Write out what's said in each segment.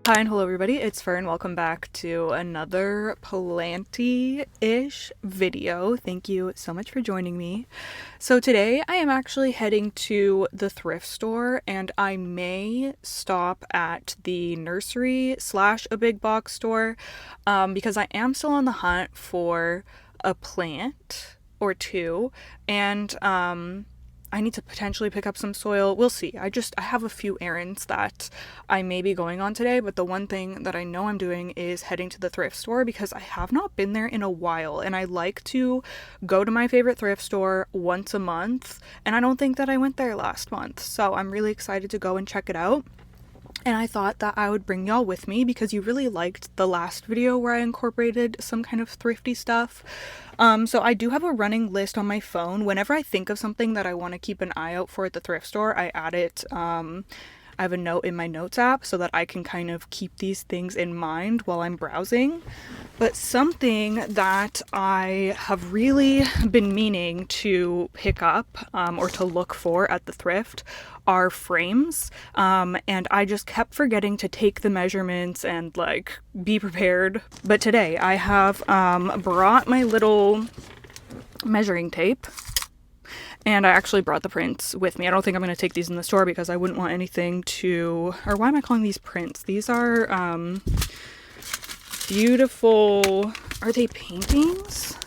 Hi and hello everybody, it's Fern. Welcome back to another Planty-ish video. Thank you so much for joining me. So today I am actually heading to the thrift store and I may stop at the Nursery / a big box store because I am still on the hunt for a plant or two, and I need to potentially pick up some soil. We'll see. I have a few errands that I may be going on today, but the one thing that I know I'm doing is heading to the thrift store because I have not been there in a while, and I like to go to my favorite thrift store once a month, and I don't think that I went there last month. So I'm really excited to go and check it out. And I thought that I would bring y'all with me because you really liked the last video where I incorporated some kind of thrifty stuff. So I do have a running list on my phone. Whenever I think of something that I want to keep an eye out for at the thrift store, I add it. I have a note in my notes app so that I can kind of keep these things in mind while I'm browsing. But something that I have really been meaning to pick up or to look for at the thrift are frames, and I just kept forgetting to take the measurements and like be prepared. But today I have brought my little measuring tape, and I actually brought the prints with me. I don't think I'm going to take these in the store because I wouldn't want anything to, or why am I calling these prints? These are beautiful, are they paintings?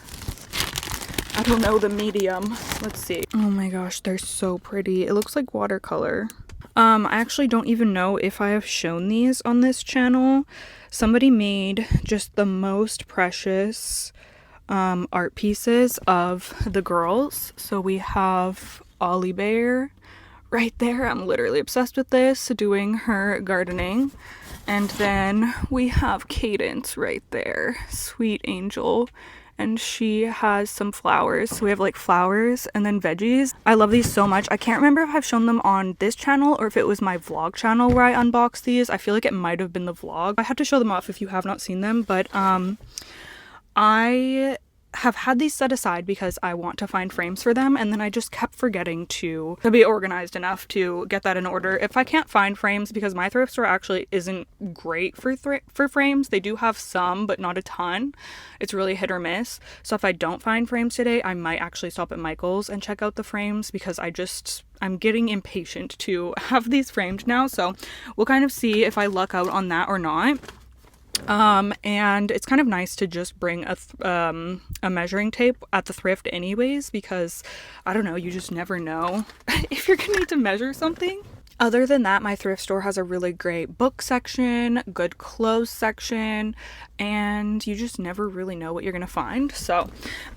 I don't know the medium. Let's see. Oh my gosh, they're so pretty. It looks like watercolor. I actually don't even know if I have shown these on this channel. Somebody made just the most precious art pieces of the girls. So we have Ollie Bear right there. I'm literally obsessed with this, doing her gardening. And then we have Cadence right there. Sweet angel. And she has some flowers. So we have like flowers and then veggies. I love these so much. I can't remember if I've shown them on this channel or if it was my vlog channel where I unboxed these. I feel like it might have been the vlog. I have to show them off if you have not seen them, but I have had these set aside because I want to find frames for them, and then I just kept forgetting to be organized enough to get that in order. If I can't find frames, because my thrift store actually isn't great for frames, they do have some but not a ton. It's really hit or miss. So if I don't find frames today, I might actually stop at Michael's and check out the frames because I'm getting impatient to have these framed now. So we'll kind of see if I luck out on that or not. And it's kind of nice to just bring a measuring tape at the thrift anyways, because I don't know, you just never know if you're gonna need to measure something. Other than that, my thrift store has a really great book section, good clothes section, and you just never really know what you're gonna find. So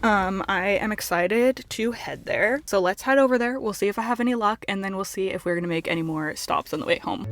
I am excited to head there. So let's head over there. We'll see if I have any luck, and then we'll see if we're gonna make any more stops on the way home.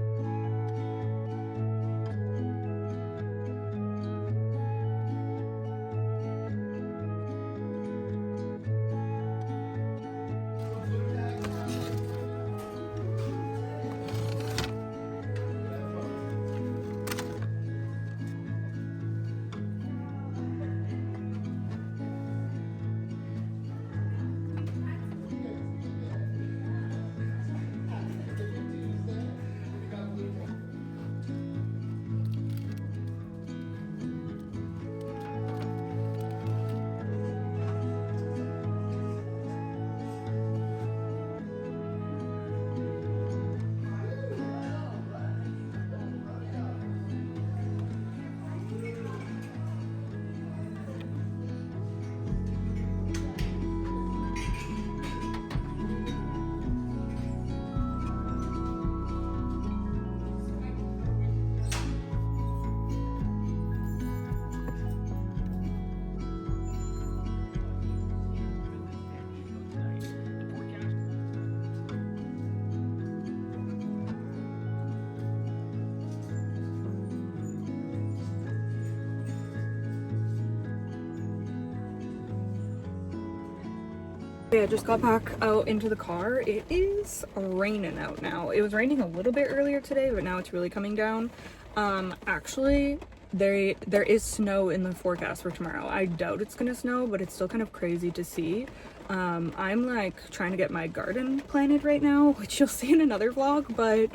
Yeah, I just got back out into the car. It is raining out now. It was raining a little bit earlier today, but now it's really coming down. Actually, there is snow in the forecast for tomorrow. I doubt it's gonna snow, but it's still kind of crazy to see. I'm like trying to get my garden planted right now, which you'll see in another vlog, but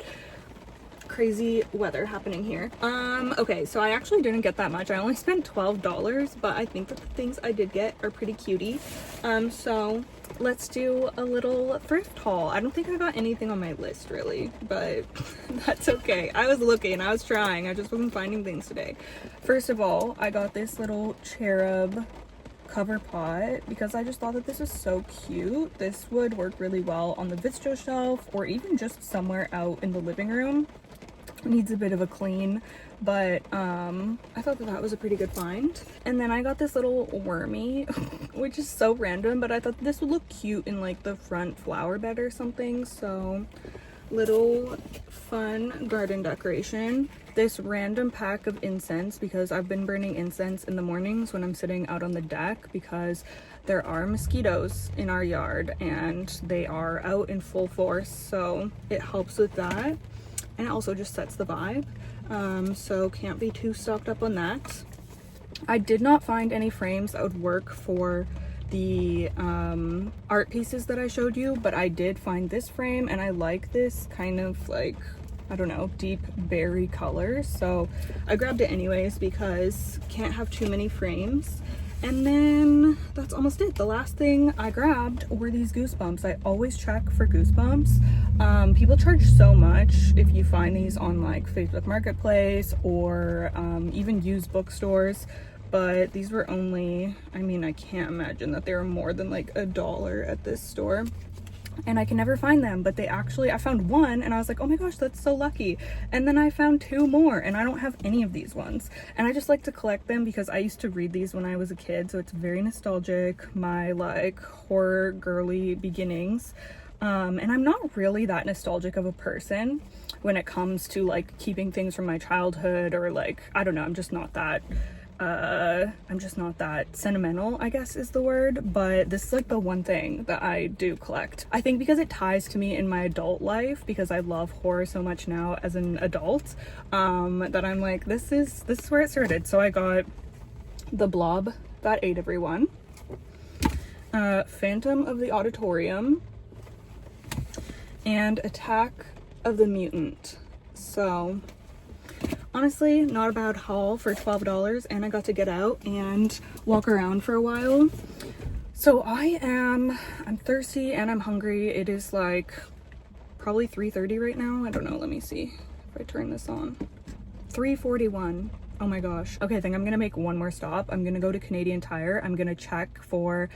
crazy weather happening here. Okay, so I actually didn't get that much. I only spent $12, but I think that the things I did get are pretty cutie. So let's do a little thrift haul. I don't think I got anything on my list really, but that's okay. I was looking, I was trying, I just wasn't finding things today. First of all, I got this little cherub cover pot because I just thought that this was so cute. This would work really well on the Visto shelf or even just somewhere out in the living room. It needs a bit of a clean, but I thought that that was a pretty good find. And then I got this little wormy, which is so random, but I thought this would look cute in like the front flower bed or something. So little fun garden decoration. This random pack of incense, because I've been burning incense in the mornings when I'm sitting out on the deck because there are mosquitoes in our yard and they are out in full force, so it helps with that, and it also just sets the vibe. So can't be too stocked up on that. I did not find any frames that would work for the art pieces that I showed you, but I did find this frame and I like this kind of like, I don't know, deep berry color, so I grabbed it anyways because can't have too many frames. And then that's almost it. The last thing I grabbed were these goosebumps. I always check for goosebumps. People charge so much if you find these on like Facebook Marketplace or even used bookstores, but these were only, I mean, I can't imagine that they were more than like $1 at this store. And I can never find them, but they actually, I found one and I was like, oh my gosh, that's so lucky. And then I found 2 more and I don't have any of these ones. And I just like to collect them because I used to read these when I was a kid, so it's very nostalgic, my like horror girly beginnings. And I'm not really that nostalgic of a person when it comes to like keeping things from my childhood, or like, I don't know, I'm just not that sentimental, I guess is the word, but this is like the one thing that I do collect. I think because it ties to me in my adult life, because I love horror so much now as an adult, that I'm like, this is where it started. So I got The Blob That Ate Everyone, Phantom of the Auditorium, and Attack of the Mutant. So honestly, not a bad haul for $12, and I got to get out and walk around for a while. So I'm thirsty and I'm hungry. It is like probably 3:30 right now. I don't know, let me see if I turn this on. 3:41. Oh my gosh. Okay, I think I'm gonna make one more stop. I'm gonna go to Canadian Tire. I'm gonna check for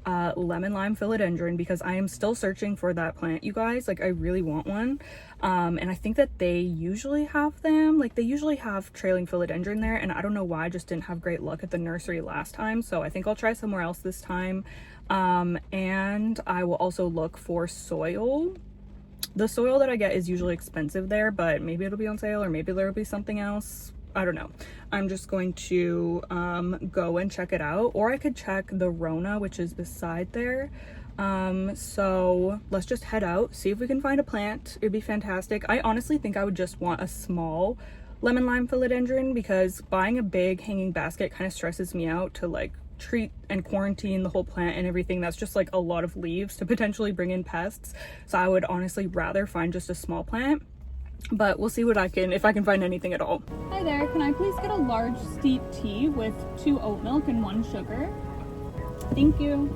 lemon lime philodendron because I am still searching for that plant, you guys. Like, I really want one, and I think that they usually have them, like they usually have trailing philodendron there, and I don't know why I just didn't have great luck at the nursery last time, so I think I'll try somewhere else this time. And I will also look for soil. The soil that I get is usually expensive there, but maybe it'll be on sale or maybe there'll be something else. I don't know. I'm just going to go and check it out, or I could check the Rona, which is beside there. So let's just head out, see if we can find a plant. It'd be fantastic. I honestly think I would just want a small lemon lime philodendron because buying a big hanging basket kind of stresses me out to like treat and quarantine the whole plant and everything. That's just like a lot of leaves to potentially bring in pests. So I would honestly rather find just a small plant. But we'll see what if I can find anything at all. Hi there, can I please get a large steep tea with 2 oat milk and 1 sugar? Thank you.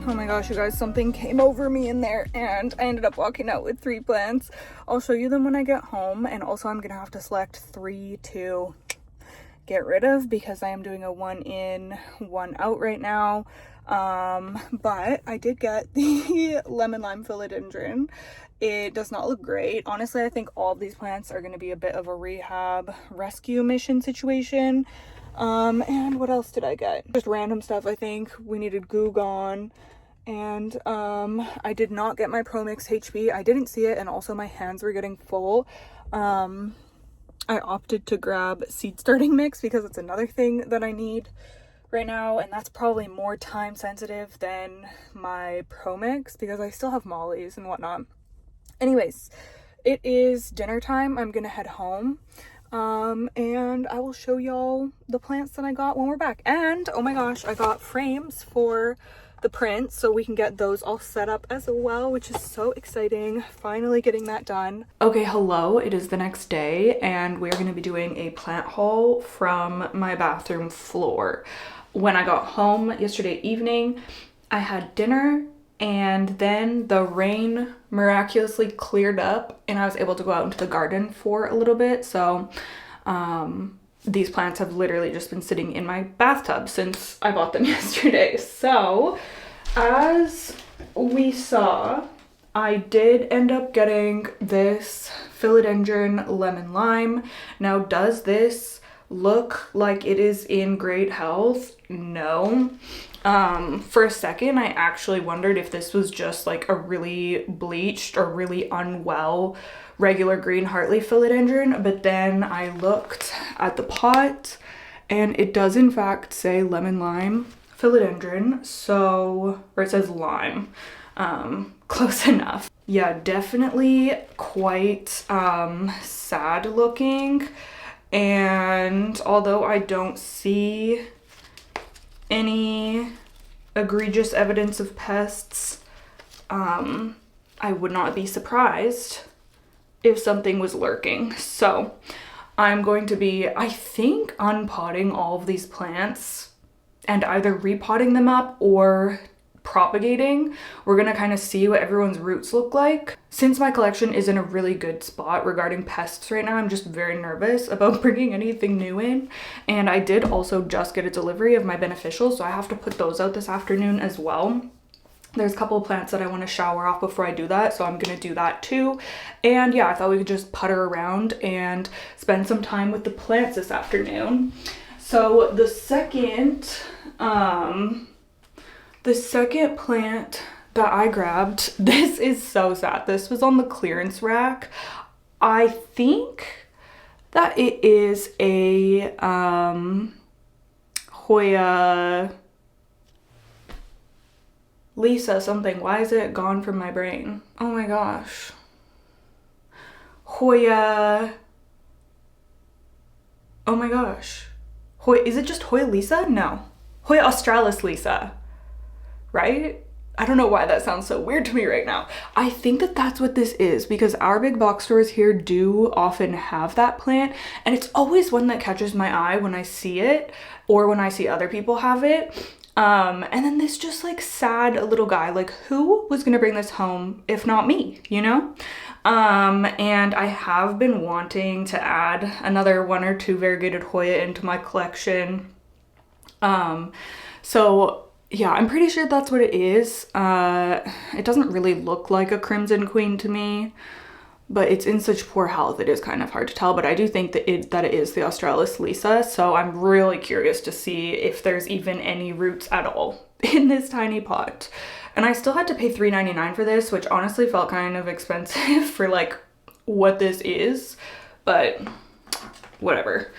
Oh my gosh, you guys, something came over me in there and I ended up walking out with 3 plants. I'll show you them when I get home, and also I'm gonna have to select 3 to get rid of because I am doing a 1 in, 1 out right now. But I did get the lemon lime philodendron. It does not look great. Honestly, I think all of these plants are going to be a bit of a rehab rescue mission situation. And what else did I get? Just random stuff. I think we needed Goo Gone. And I did not get my Pro Mix HB. I didn't see it, and also my hands were getting full. I opted to grab seed starting mix because it's another thing that I need right now, and that's probably more time sensitive than my Pro Mix because I still have mollies and whatnot. Anyways, it is dinner time. I'm gonna head home, and I will show y'all the plants that I got when we're back. And oh my gosh, I got frames for the prints so we can get those all set up as well, which is so exciting. Finally getting that done. Okay, hello, it is the next day and we're going to be doing a plant haul from my bathroom floor. When I got home yesterday evening, I had dinner and then the rain miraculously cleared up and I was able to go out into the garden for a little bit. So these plants have literally just been sitting in my bathtub since I bought them yesterday. So as we saw, I did end up getting this philodendron lemon lime. Now, does this look like it is in great health? No. For a second, I actually wondered if this was just like a really bleached or really unwell regular green heartleaf philodendron, but then I looked at the pot and it does in fact say lemon lime philodendron, so, or it says lime, close enough. Yeah, definitely quite sad looking, and although I don't see any egregious evidence of pests, I would not be surprised if something was lurking. So I'm going to be, I think, unpotting all of these plants and either repotting them up or propagating. We're gonna kind of see what everyone's roots look like. Since my collection is in a really good spot regarding pests right now, I'm just very nervous about bringing anything new in. And I did also just get a delivery of my beneficials, so I have to put those out this afternoon as well. There's a couple of plants that I want to shower off before I do that, so I'm gonna do that too. And yeah, I thought we could just putter around and spend some time with the plants this afternoon. So the second plant that I grabbed, this is so sad. This was on the clearance rack. I think that it is a Hoya Lisa something. Why is it gone from my brain? Oh my gosh. Hoya. Oh my gosh. Is it just Hoya Lisa? No. Hoya Australis Lisa. Right? I don't know why that sounds so weird to me right now. I think that that's what this is because our big box stores here do often have that plant, and it's always one that catches my eye when I see it or when I see other people have it. And then this just like sad little guy, like who was gonna bring this home if not me, you know? And I have been wanting to add another 1 or 2 variegated Hoya into my collection. So yeah, I'm pretty sure that's what it is. It doesn't really look like a Crimson Queen to me, but it's in such poor health, it is kind of hard to tell. But I do think that it is the Australis Lisa, so I'm really curious to see if there's even any roots at all in this tiny pot. And I still had to pay $3.99 for this, which honestly felt kind of expensive for like what this is, but whatever.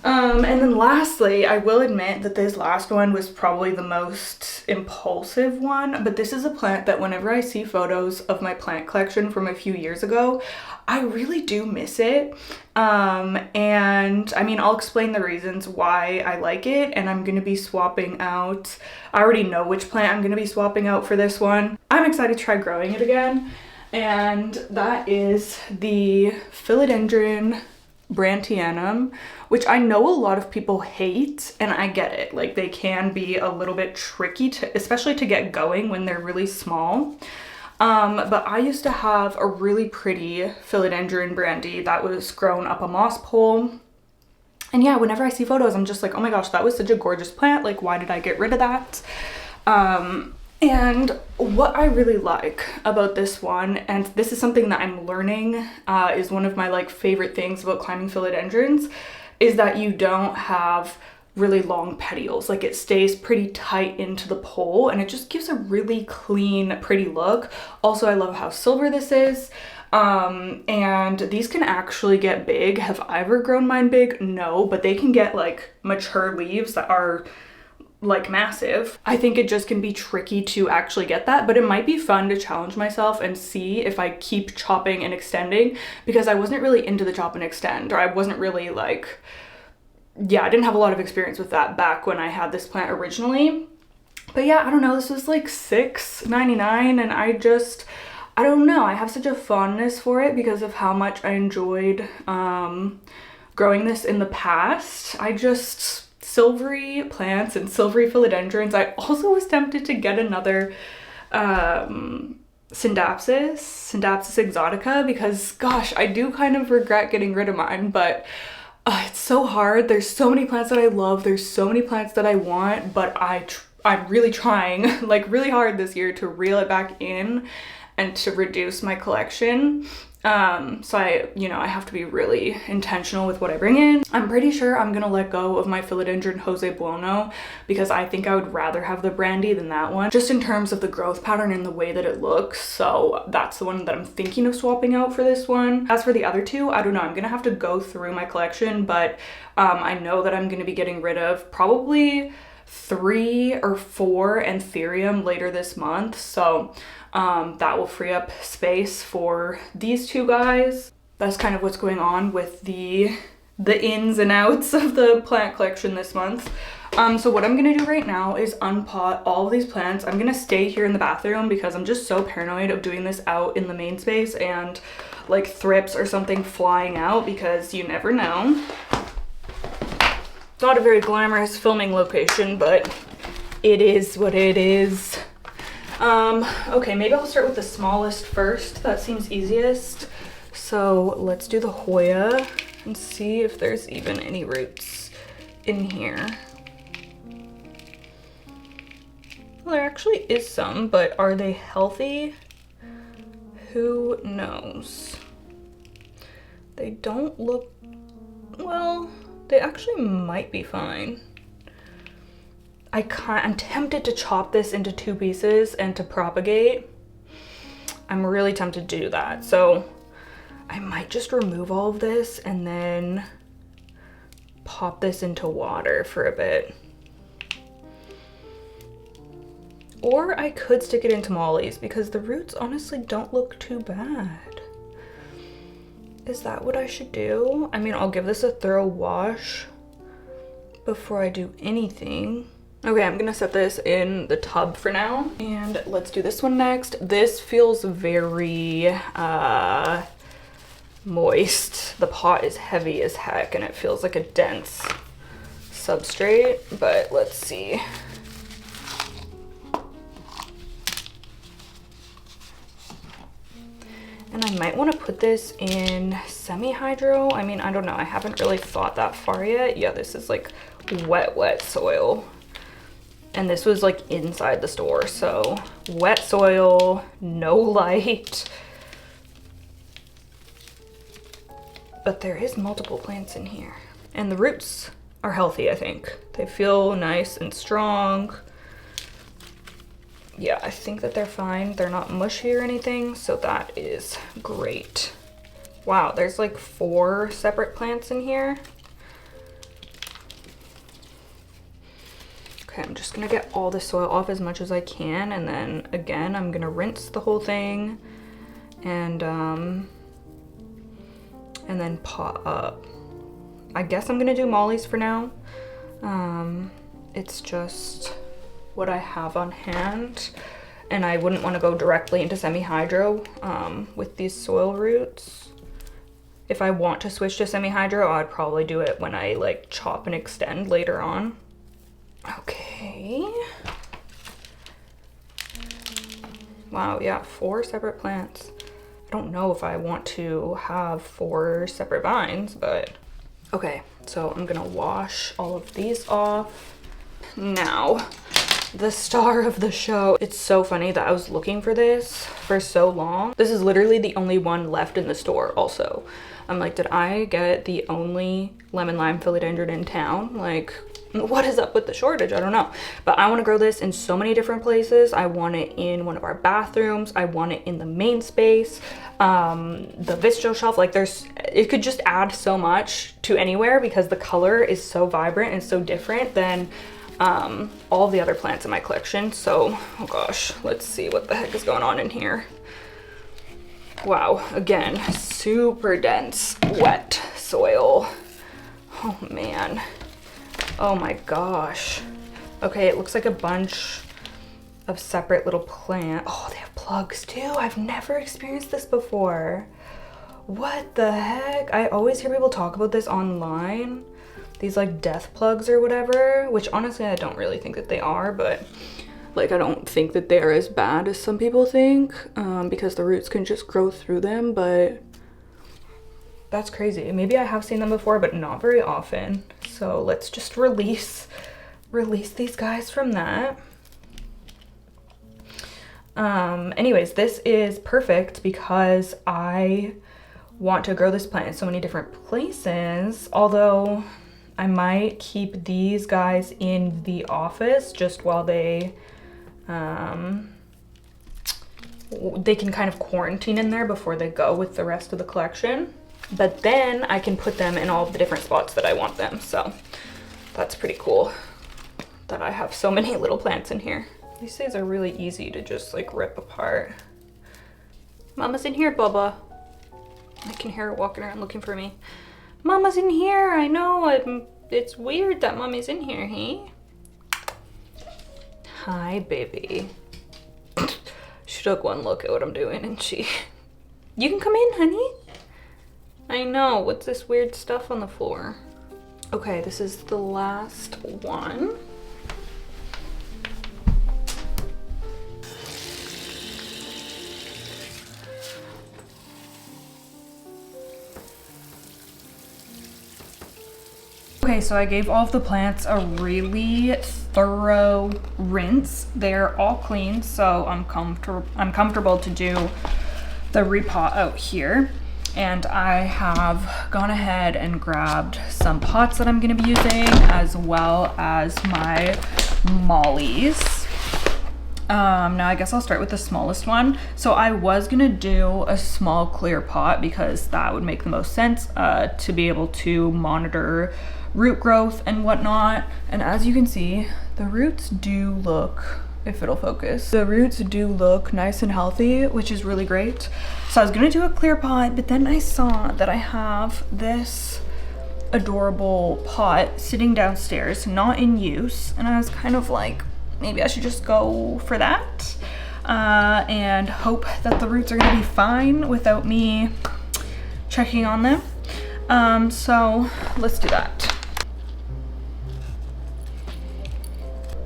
And then lastly, I will admit that this last one was probably the most impulsive one, but this is a plant that whenever I see photos of my plant collection from a few years ago, I really do miss it. And I mean, I'll explain the reasons why I like it, and I'm going to be swapping out, I already know which plant I'm going to be swapping out for this one. I'm excited to try growing it again, and that is the philodendron Brantianum, which I know a lot of people hate, and I get it. Like, they can be a little bit tricky to, especially to get going when they're really small. But I used to have a really pretty philodendron brandy that was grown up a moss pole. And yeah, whenever I see photos, I'm just like, oh my gosh, that was such a gorgeous plant. Like, why did I get rid of that? And what I really like about this one, and this is something that I'm learning, is one of my like favorite things about climbing philodendrons, is that you don't have really long petioles. Like, it stays pretty tight into the pole and it just gives a really clean, pretty look. Also, I love how silver this is. And these can actually get big. Have I ever grown mine big? No, but they can get like mature leaves that are like massive. I think it just can be tricky to actually get that, but it might be fun to challenge myself and see if I keep chopping and extending, because I wasn't really into the chop and extend, or I wasn't really like, yeah, I didn't have a lot of experience with that back when I had this plant originally. But yeah, I don't know, this was like $6.99 and I don't know, I have such a fondness for it because of how much I enjoyed growing this in the past. Silvery plants and silvery philodendrons. I also was tempted to get another Synapsis exotica, because gosh, I do kind of regret getting rid of mine, but it's so hard. There's so many plants that I love. There's so many plants that I want, but I'm really trying like really hard this year to reel it back in and to reduce my collection. So I have to be really intentional with what I bring in. I'm pretty sure I'm gonna let go of my philodendron Jose Buono, because I think I would rather have the brandy than that one, just in terms of the growth pattern and the way that it looks. So that's the one that I'm thinking of swapping out for this one. As for the other two, I don't know, I'm gonna have to go through my collection, but I know that I'm gonna be getting rid of probably 3 or 4 anthurium later this month. So that will free up space for these two guys. That's kind of what's going on with the ins and outs of the plant collection this month. So what I'm gonna do right now is unpot all of these plants. I'm gonna stay here in the bathroom because I'm just so paranoid of doing this out in the main space and like thrips or something flying out, because you never know. It's not a very glamorous filming location, but it is what it is. Okay, maybe I'll start with the smallest first. That seems easiest. So let's do the Hoya and see if there's even any roots in here. Well, there actually is some, but are they healthy? Who knows? They don't look, well, they actually might be fine. I'm tempted to chop this into 2 pieces and to propagate. I'm really tempted to do that. So I might just remove all of this and then pop this into water for a bit. Or I could stick it into mollies, because the roots honestly don't look too bad. Is that what I should do? I mean, I'll give this a thorough wash before I do anything. Okay, I'm gonna set this in the tub for now, and let's do this one next. This feels very moist. The pot is heavy as heck and it feels like a dense substrate, but let's see. And I might want to put this in semi-hydro. I mean, I don't know, I haven't really thought that far yet. Yeah, this is like wet soil. And this was like inside the store, so wet soil, no light. But there is multiple plants in here. And the roots are healthy, I think. They feel nice and strong. Yeah, I think that they're fine. They're not mushy or anything, so that is great. Wow, there's like 4 separate plants in here. Okay, I'm just gonna get all the soil off as much as I can, and then again, I'm gonna rinse the whole thing and then pot up. I guess I'm gonna do mollies for now. It's just what I have on hand, and I wouldn't want to go directly into semi-hydro with these soil roots. if I want to switch to semi-hydro, I'd probably do it when I like chop and extend later on. Okay. Wow, yeah, 4 separate plants. I don't know if I want to have 4 separate vines, but okay. So I'm gonna wash all of these off. Now, the star of the show. It's so funny that I was looking for this for so long. This is literally the only one left in the store also. I'm like, did I get the only lemon lime philodendron in town? Like, what is up with the shortage? I don't know. But I want to grow this in so many different places. I want it in one of our bathrooms. I want it in the main space, the Visto shelf. Like it could just add so much to anywhere because the color is so vibrant and so different than all the other plants in my collection. So, oh gosh, let's see what the heck is going on in here. Wow, again, super dense, wet soil. Oh man. Oh my gosh. Okay, it looks like a bunch of separate little plants. Oh, they have plugs too. I've never experienced this before. What the heck? I always hear people talk about this online. These like death plugs or whatever, which honestly I don't really think that they are, but like I don't think that they're as bad as some people think, because the roots can just grow through them, but that's crazy. Maybe I have seen them before, but not very often. So let's just release these guys from that. Anyways, this is perfect because I want to grow this plant in so many different places, although I might keep these guys in the office just while they can kind of quarantine in there before they go with the rest of the collection. But then I can put them in all of the different spots that I want them. So that's pretty cool that I have so many little plants in here. These things are really easy to just like rip apart. Mama's in here, Bubba. I can hear her walking around looking for me. Mama's in here, I know. It's weird that Mommy's in here, hey? Hi, baby. She took one look at what I'm doing and she... You can come in, honey. I know, what's this weird stuff on the floor? Okay, this is the last one. Okay, so I gave all of the plants a really thorough rinse. They're all clean, so I'm comfortable to do the repot out here. And I have gone ahead and grabbed some pots that I'm gonna be using, as well as my mollies. Now I guess I'll start with the smallest one. So I was gonna do a small clear pot because that would make the most sense to be able to monitor root growth and whatnot. And as you can see, the roots do look, if it'll focus, the roots do look nice and healthy, which is really great. So I was gonna do a clear pot, but then I saw that I have this adorable pot sitting downstairs, not in use, and I was kind of like, maybe I should just go for that and hope that the roots are gonna be fine without me checking on them. So let's do that.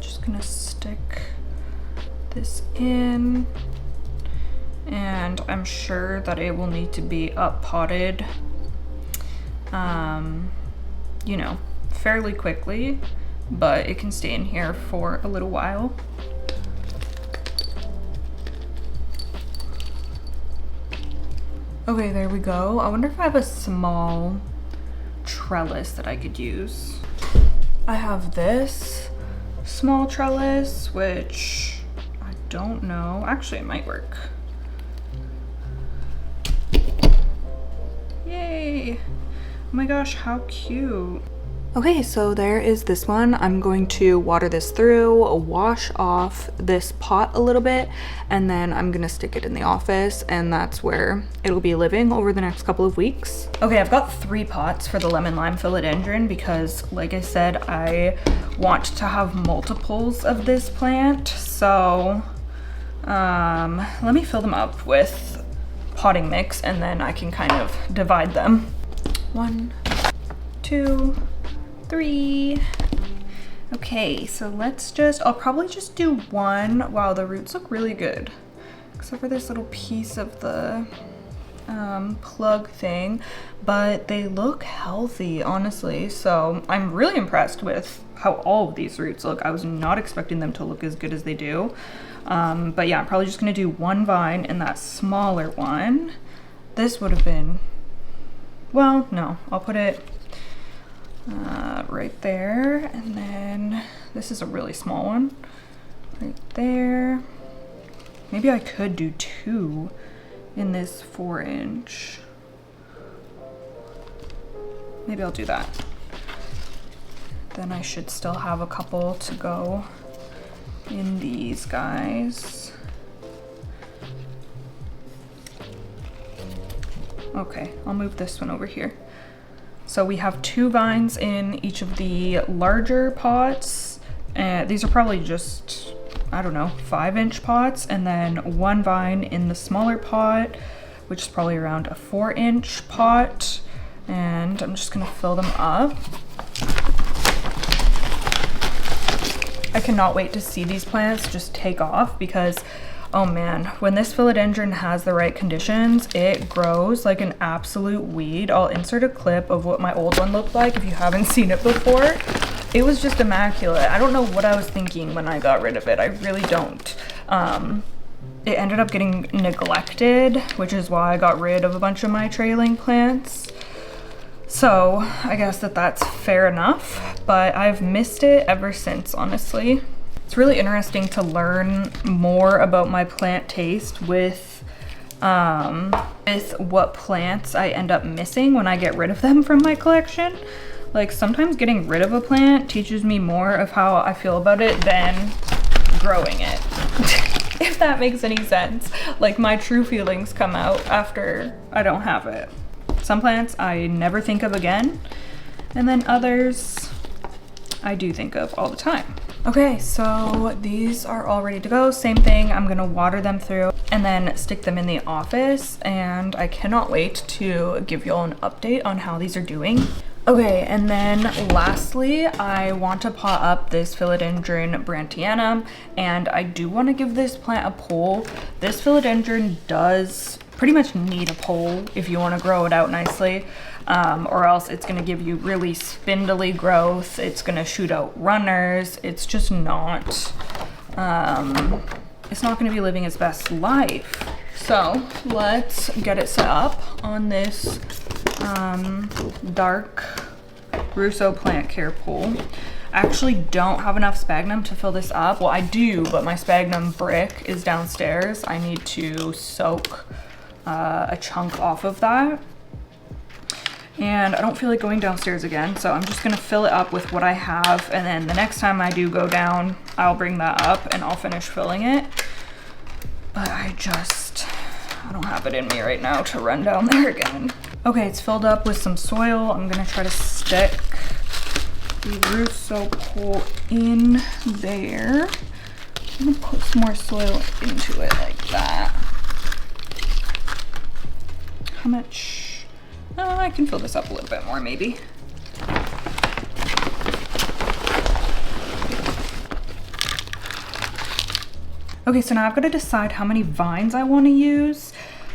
Just gonna stick this in, and I'm sure that it will need to be up potted, you know, fairly quickly, but it can stay in here for a little while. Okay, there we go. I wonder if I have a small trellis that I could use. I have this small trellis, which I don't know. Actually, it might work. Yay! Oh my gosh, how cute. Okay, so there is this one. I'm going to water this through, wash off this pot a little bit, and then I'm gonna stick it in the office, and that's where it'll be living over the next couple of weeks. Okay, I've got 3 pots for the lemon lime philodendron because, like I said, I want to have multiples of this plant. So let me fill them up with potting mix, and then I can kind of divide them. 1, 2, 3. Okay, so let's just, I'll probably just do one. Wow, the roots look really good. Except for this little piece of the plug thing, but they look healthy, honestly. So I'm really impressed with how all of these roots look. I was not expecting them to look as good as they do. But yeah, I'm probably just gonna do one vine in that smaller one. This would have been, well, no, I'll put it right there. And then this is a really small one right there. Maybe I could do 2 in this 4-inch. Maybe I'll do that. Then I should still have a couple to go in these guys. Okay, I'll move this one over here. So we have 2 vines in each of the larger pots. These are probably just, I don't know, 5-inch pots, and then 1 vine in the smaller pot, which is probably around a 4-inch pot. And I'm just gonna fill them up. I cannot wait to see these plants just take off because, oh man, when this philodendron has the right conditions, it grows like an absolute weed. I'll insert a clip of what my old one looked like if you haven't seen it before. It was just immaculate. I don't know what I was thinking when I got rid of it. I really don't. It ended up getting neglected, which is why I got rid of a bunch of my trailing plants. So I guess that's fair enough, but I've missed it ever since, honestly. It's really interesting to learn more about my plant taste with what plants I end up missing when I get rid of them from my collection. Like sometimes getting rid of a plant teaches me more of how I feel about it than growing it. If that makes any sense. Like my true feelings come out after I don't have it. Some plants I never think of again, and then others I do think of all the time. Okay, so these are all ready to go. Same thing, I'm gonna water them through and then stick them in the office, and I cannot wait to give you all an update on how these are doing. Okay, and then lastly, I want to pot up this philodendron brantianum, and I do want to give this plant a pole. This philodendron does pretty much need a pole if you want to grow it out nicely, or else it's going to give you really spindly growth. It's going to shoot out runners. It's just not, it's not going to be living its best life. So let's get it set up on this dark Russo plant care pole. I actually don't have enough sphagnum to fill this up. Well, I do, but my sphagnum brick is downstairs. I need to soak a chunk off of that. And I don't feel like going downstairs again, so I'm just gonna fill it up with what I have, and then the next time I do go down, I'll bring that up and I'll finish filling it. But I don't have it in me right now to run down there again. Okay, it's filled up with some soil. I'm gonna try to stick the Russo pole in there. I'm gonna put some more soil into it like that. How much? Oh, I can fill this up a little bit more maybe. Okay, so now I've got to decide how many vines I want to use.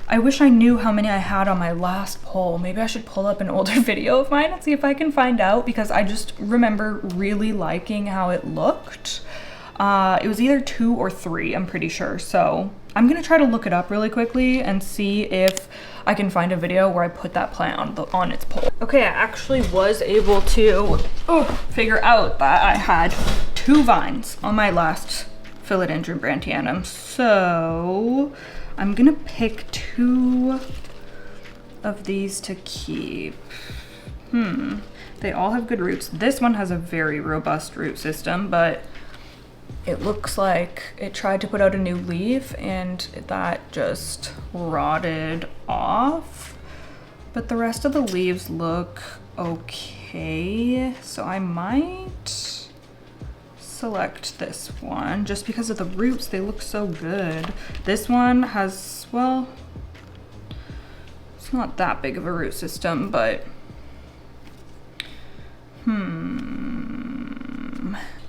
I wish I knew how many I had on my last poll. Maybe I should pull up an older video of mine and see if I can find out, because I just remember really liking how it looked. It was either 2 or 3, I'm pretty sure. So I'm gonna try to look it up really quickly and see if I can find a video where I put that plant on its pole. Okay, I actually was able to figure out that I had 2 vines on my last philodendron brantianum. So I'm gonna pick 2 of these to keep. They all have good roots. This one has a very robust root system, but it looks like it tried to put out a new leaf and that just rotted off. But the rest of the leaves look okay. So I might select this one just because of the roots. They look so good. This one has, well, it's not that big of a root system, but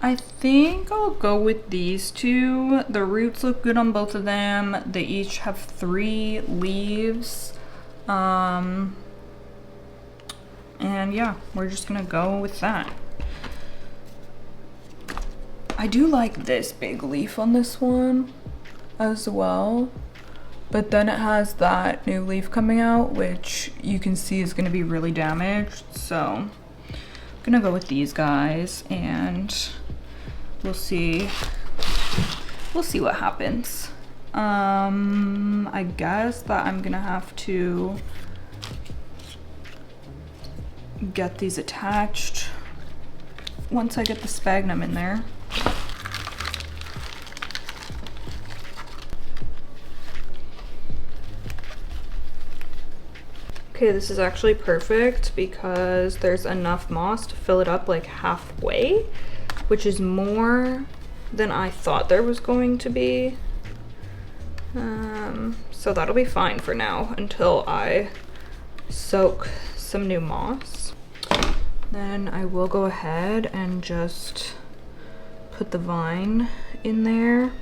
I think I'll go with these two. The roots look good on both of them. They each have 3 leaves. And yeah, we're just gonna go with that. I do like this big leaf on this one as well, but then it has that new leaf coming out, which you can see is gonna be really damaged. So I'm gonna go with these guys and we'll see what happens. I guess that I'm gonna have to get these attached once I get the sphagnum in there. Okay, this is actually perfect because there's enough moss to fill it up like halfway, which is more than I thought there was going to be. So that'll be fine for now until I soak some new moss. Then I will go ahead and just put the vine in there.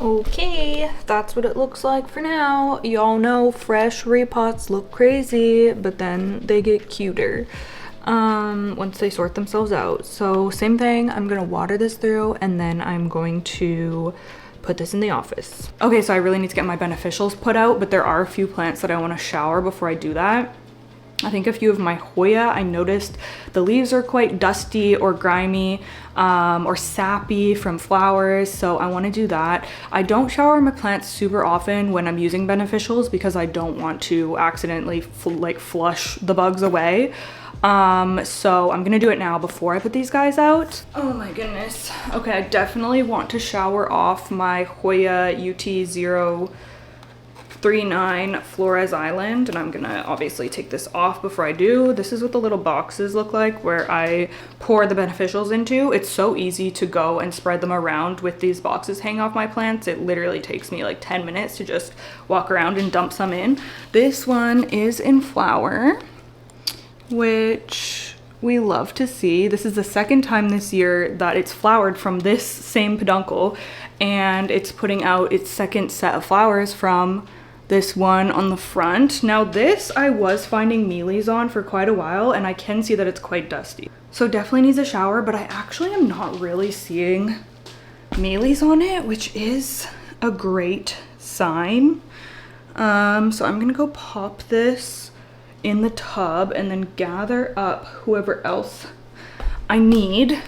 Okay, that's what it looks like for now. Y'all know fresh repots look crazy, but then they get cuter once they sort themselves out. So same thing, I'm gonna water this through and then I'm going to put this in the office. Okay, so I really need to get my beneficials put out, but there are a few plants that I want to shower before I do that. I think a few of my Hoya, I noticed the leaves are quite dusty or grimy or sappy from flowers, so I want to do that. I don't shower my plants super often when I'm using beneficials because I don't want to accidentally flush the bugs away. So I'm gonna do it now before I put these guys out. Oh my goodness. Okay, I definitely want to shower off my Hoya UT039 Flores Island, and I'm gonna obviously take this off before I do. This is what the little boxes look like where I pour the beneficials into. It's so easy to go and spread them around with these boxes hanging off my plants. It literally takes me like 10 minutes to just walk around and dump some in. This one is in flower, which we love to see. This is the second time this year that it's flowered from this same peduncle, and it's putting out its second set of flowers from this one on the front. Now this I was finding mealies on for quite a while, and I can see that it's quite dusty. So definitely needs a shower, but I actually am not really seeing mealies on it, which is a great sign. So I'm gonna go pop this in the tub and then gather up whoever else I need.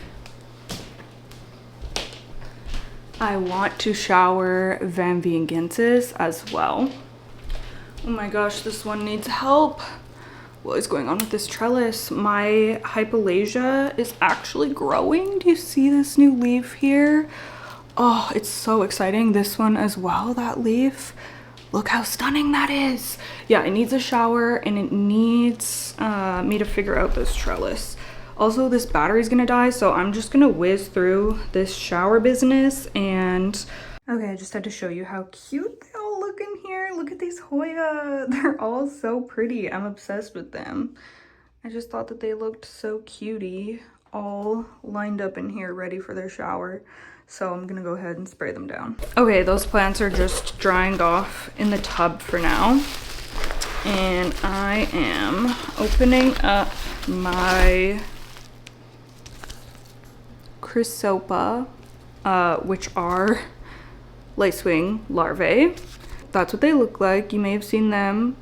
I want to shower Van Viengensis as well. Oh my gosh, this one needs help. What is going on with this trellis? My hypalasia is actually growing. Do you see this new leaf here? Oh, it's so exciting. This one as well, that leaf. Look how stunning that is. Yeah, it needs a shower and it needs me to figure out this trellis. Also, this battery's gonna die, so I'm just gonna whiz through this shower business. And okay, I just had to show you how cute they all look in here. Look at these Hoya. They're all so pretty. I'm obsessed with them. I just thought that they looked so cutie, all lined up in here ready for their shower. So I'm gonna go ahead and spray them down. Okay, those plants are just drying off in the tub for now. And I am opening up my chrysopa, which are lacewing larvae. That's what they look like. You may have seen them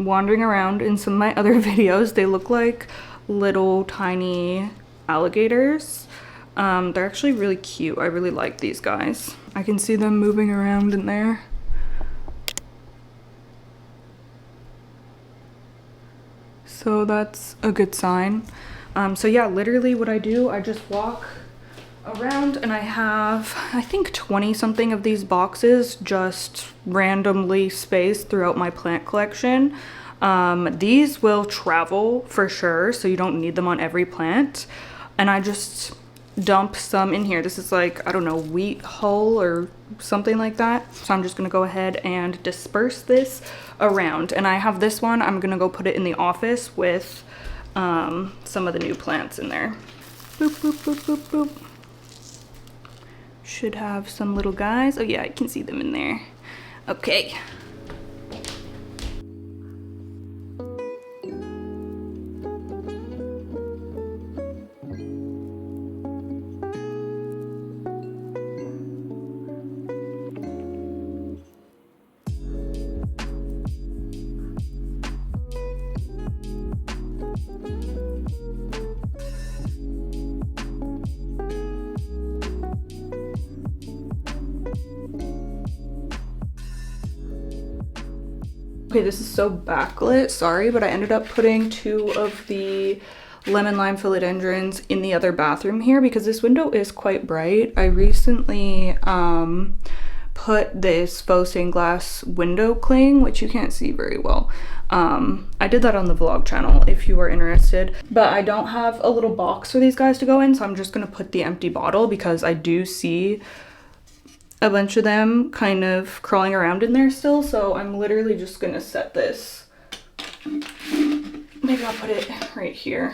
wandering around in some of my other videos. They look like little tiny alligators. They're actually really cute. I really like these guys. I can see them moving around in there. So that's a good sign. So yeah, literally what I do, I just walk around and I have, I think 20 something of these boxes just randomly spaced throughout my plant collection. These will travel for sure, so you don't need them on every plant. And I just dump some in here. This is like, I don't know, wheat hull or something like that. So I'm just gonna go ahead and disperse this around. And I have this one, I'm gonna go put it in the office with some of the new plants in there. Boop, boop, boop, boop, boop. Should have some little guys. Oh yeah, I can see them in there. Okay. Okay, this is so backlit, sorry, but I ended up putting 2 of the lemon lime philodendrons in the other bathroom here because this window is quite bright. I recently put this faux stained glass window cling, which you can't see very well. I did that on the vlog channel if you are interested, but I don't have a little box for these guys to go in, so I'm just gonna put the empty bottle because I do see a bunch of them kind of crawling around in there still, so I'm literally just gonna set this. Maybe I'll put it right here.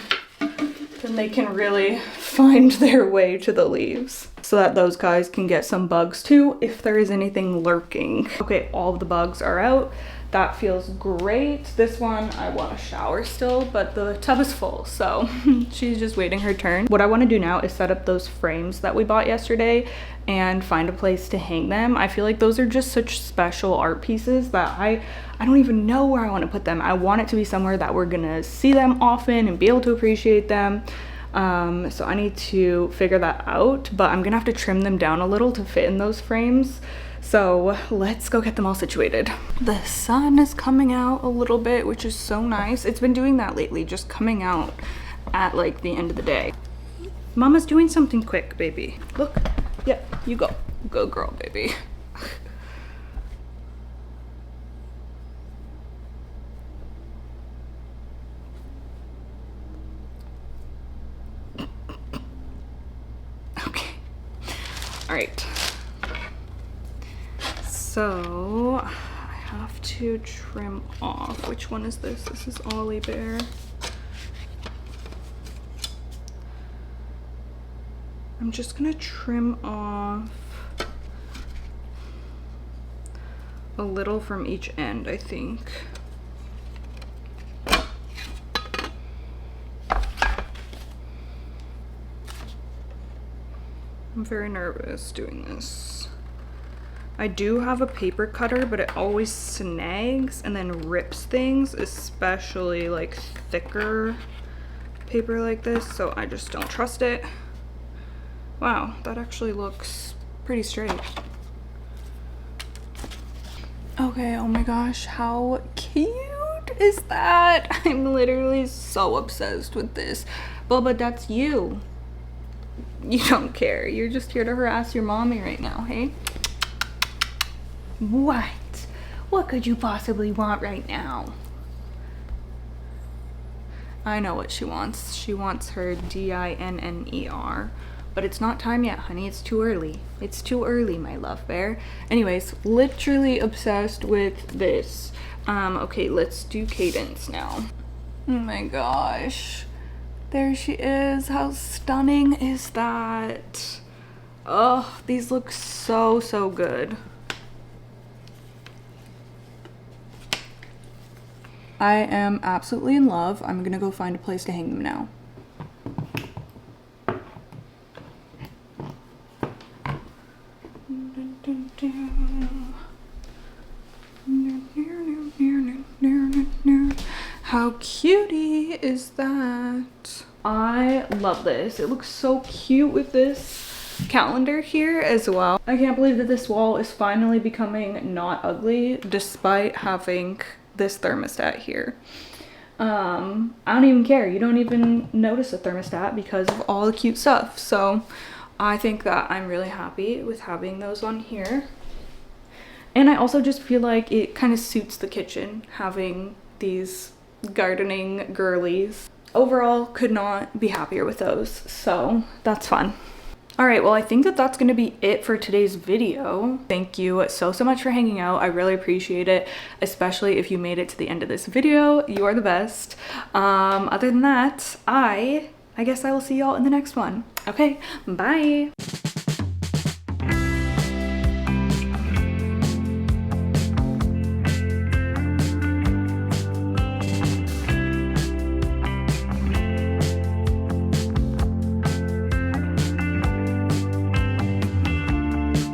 Then they can really find their way to the leaves so that those guys can get some bugs too if there is anything lurking. Okay, all of the bugs are out. That feels great. This one, I want to shower still, but the tub is full, so she's just waiting her turn. What I want to do now is set up those frames that we bought yesterday and find a place to hang them. I feel like those are just such special art pieces that I don't even know where I want to put them. I want it to be somewhere that we're gonna see them often and be able to appreciate them. So I need to figure that out, but I'm gonna have to trim them down a little to fit in those frames. So let's go get them all situated. The sun is coming out a little bit, which is so nice. It's been doing that lately, just coming out at like the end of the day. Mama's doing something quick, baby. Look, yeah, you go. Go girl, baby. Okay, all right. So I have to trim off. Which one is this? This is Ollie Bear. I'm just gonna trim off a little from each end, I think. I'm very nervous doing this. I do have a paper cutter, but it always snags and then rips things, especially like thicker paper like this, so I just don't trust it. Wow, that actually looks pretty straight. Okay, oh my gosh, how cute is that? I'm literally so obsessed with this. Bubba, that's you. You don't care. You're just here to harass your mommy right now, hey? What? What could you possibly want right now? I know what she wants. She wants her DINNER. But it's not time yet, honey. It's too early. It's too early, my love bear. Anyways, literally obsessed with this. Okay, let's do Cadence now. Oh my gosh. There she is. How stunning is that? Oh, these look so, so good. I am absolutely in love. I'm gonna go find a place to hang them now. How cutie is that? I love this. It looks so cute with this calendar here as well. I can't believe that this wall is finally becoming not ugly despite having this thermostat here. I don't even care. You don't even notice a thermostat because of all the cute stuff. So I think that I'm really happy with having those on here. And I also just feel like it kind of suits the kitchen having these gardening girlies. overall, could not be happier with those. So that's fun. All right, well, I think that that's going to be it for today's video. Thank you so much for hanging out. I really appreciate it, especially if you made it to the end of this video. You are the best. Other than that, I guess I will see y'all in the next one. Okay, bye.